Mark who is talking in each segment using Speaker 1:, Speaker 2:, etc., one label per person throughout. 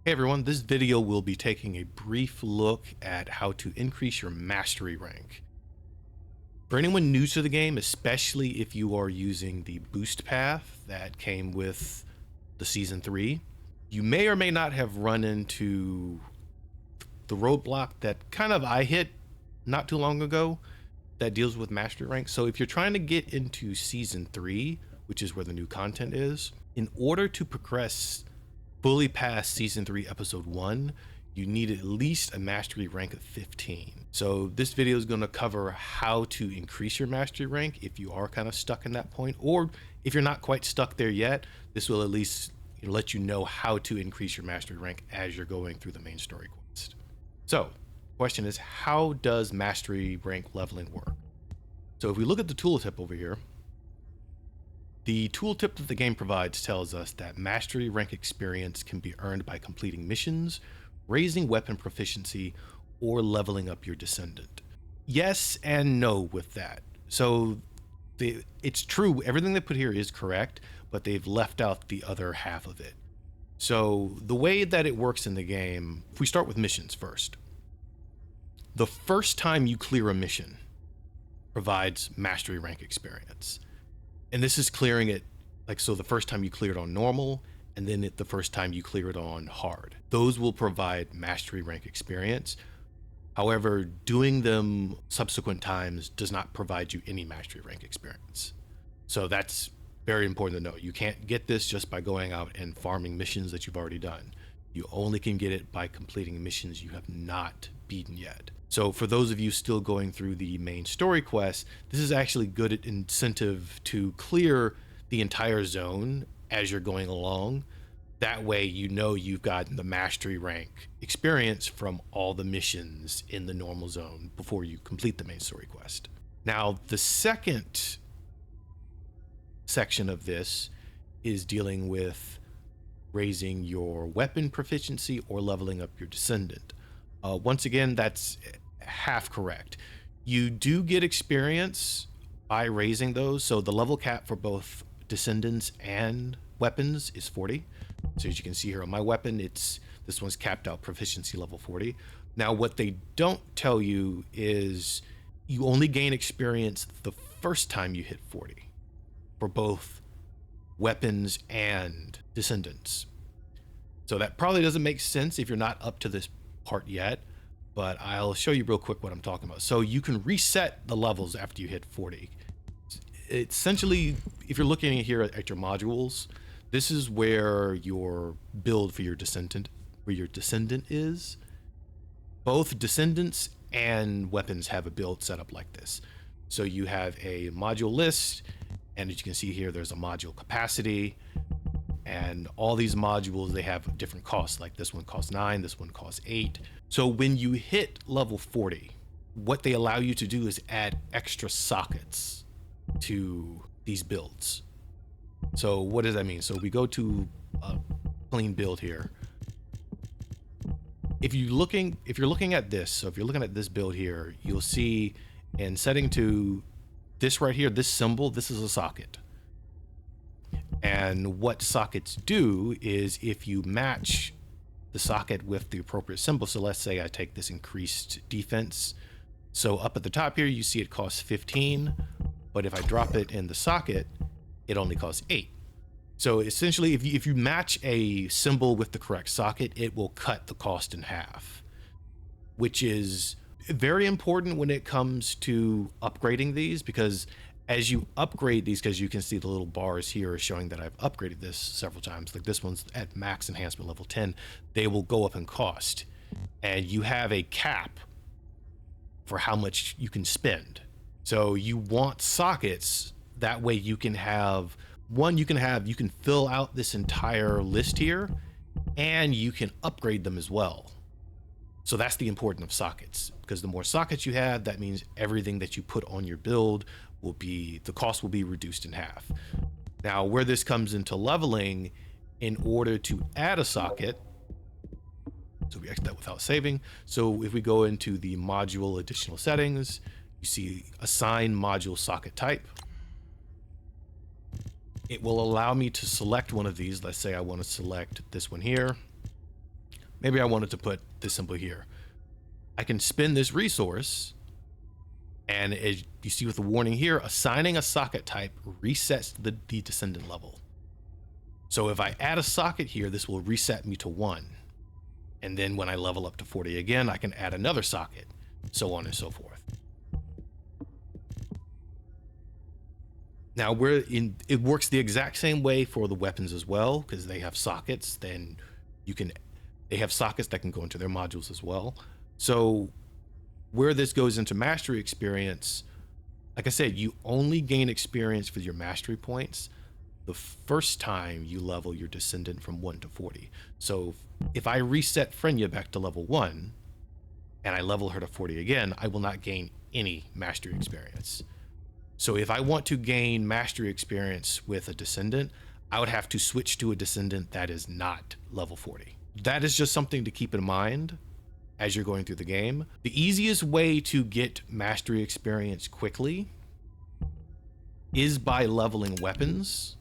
Speaker 1: Hey everyone, this video will be taking a brief look at how to increase your mastery rank. For anyone new to the game, especially if you are using the boost path that came with the Season 3, you may or may not have run into the roadblock that kind of I hit not too long ago that deals with mastery rank. So if you're trying to get into Season 3, which is where the new content is, in order to progress fully past Season 3 Episode 1, you need at least a mastery rank of 15. So this video is going to cover how to increase your mastery rank if you are kind of stuck in that point, or if you're not quite stuck there yet, this will at least let you know how to increase your mastery rank as you're going through the main story quest. So the question is, how does mastery rank leveling work? So if we look at the tooltip over here, the tooltip that the game provides tells us that mastery rank experience can be earned by completing missions, raising weapon proficiency, or leveling up your Descendant. Yes and no with that. So it's true, everything they put here is correct, but they've left out the other half of it. So the way that it works in the game, if we start with missions first, the first time you clear a mission provides mastery rank experience. And this is clearing it, like, so the first time you clear it on normal, and then the first time you clear it on hard. Those will provide mastery rank experience. However, doing them subsequent times does not provide you any mastery rank experience. So that's very important to know. You can't get this just by going out and farming missions that you've already done. You only can get it by completing missions you have not beaten yet. So for those of you still going through the main story quest, this is actually good incentive to clear the entire zone as you're going along. That way you know you've gotten the mastery rank experience from all the missions in the normal zone before you complete the main story quest. Now, the second section of this is dealing with raising your weapon proficiency or leveling up your Descendant. Once again, that's half correct. You do get experience by raising those. So the level cap for both Descendants and weapons is 40. So as you can see here on my weapon, this one's capped out proficiency level 40. Now, what they don't tell you is you only gain experience the first time you hit 40 for both weapons and Descendants. So that probably doesn't make sense if you're not up to this part yet, but I'll show you real quick what I'm talking about. So you can reset the levels after you hit 40. Essentially, if you're looking here at your modules, this is where your build for your Descendant, is. Both Descendants and weapons have a build set up like this. So you have a module list, and as you can see here, there's a module capacity. And all these modules, they have different costs. Like this one costs 9, this one costs 8. So when you hit level 40, what they allow you to do is add extra sockets to these builds. So what does that mean? So we go to a clean build here. If you're looking at this, so if you're looking at this build here, you'll see in setting to this right here, this symbol, this is a socket. And what sockets do is if you match the socket with the appropriate symbol, so let's say I take this increased defense. So up at the top here, you see it costs 15, but if I drop it in the socket, it only costs 8. So essentially, if you match a symbol with the correct socket, it will cut the cost in half, which is very important when it comes to upgrading these, because as you upgrade these, because you can see the little bars here showing that I've upgraded this several times, like this one's at max enhancement level 10, they will go up in cost. And you have a cap for how much you can spend. So you want sockets, that way you can have, you can fill out this entire list here, and you can upgrade them as well. So that's the importance of sockets, because the more sockets you have, that means everything that you put on your build the cost will be reduced in half. Now, where this comes into leveling, in order to add a socket, so we exit that without saving. So if we go into the module additional settings, you see assign module socket type. It will allow me to select one of these. Let's say I want to select this one here. maybe I wanted to put this symbol here. I can spin this resource, and as you see with the warning here, assigning a socket type resets the Descendant level. So if I add a socket here, this will reset me to 1. And then when I level up to 40 again, I can add another socket, so on and so forth. Now it works the exact same way for the weapons as well, because they have sockets. Then they have sockets that can go into their modules as well. So where this goes into mastery experience, like I said, you only gain experience with your mastery points the first time you level your Descendant from 1 to 40. So if I reset Frenya back to level 1 and I level her to 40 again, I will not gain any mastery experience. So if I want to gain mastery experience with a Descendant, I would have to switch to a Descendant that is not level 40. That is just something to keep in mind as you're going through the game. The easiest way to get mastery experience quickly is by leveling weapons,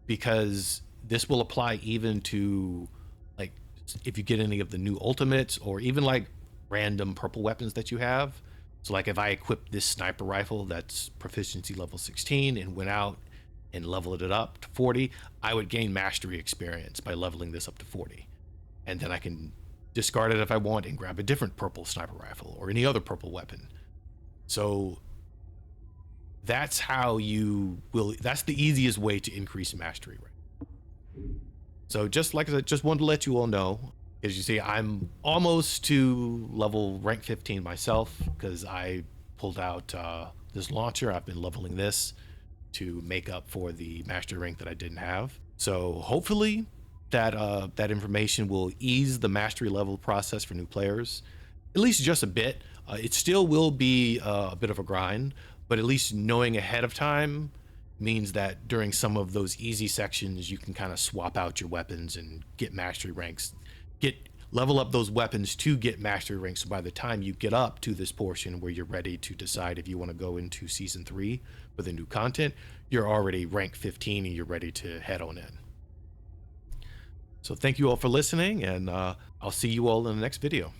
Speaker 1: because this will apply even to, like, if you get any of the new ultimates or even like random purple weapons that you have. So like if I equip this sniper rifle that's proficiency level 16 and went out and leveled it up to 40, I would gain mastery experience by leveling this up to 40. And then I can discard it if I want and grab a different purple sniper rifle or any other purple weapon. So that's how that's the easiest way to increase mastery rank. So just like I said, just wanted to let you all know. As you see, I'm almost to level rank 15 myself, because I pulled out this launcher. I've been leveling this to make up for the mastery rank that I didn't have. So hopefully that information will ease the mastery level process for new players, at least just a bit. It still will be a bit of a grind, but at least knowing ahead of time means that during some of those easy sections, you can kind of swap out your weapons and get mastery ranks, level up those weapons to get mastery ranks. So by the time you get up to this portion where you're ready to decide if you want to go into season 3 with the new content, you're already rank 15 and you're ready to head on in. So thank you all for listening, and I'll see you all in the next video.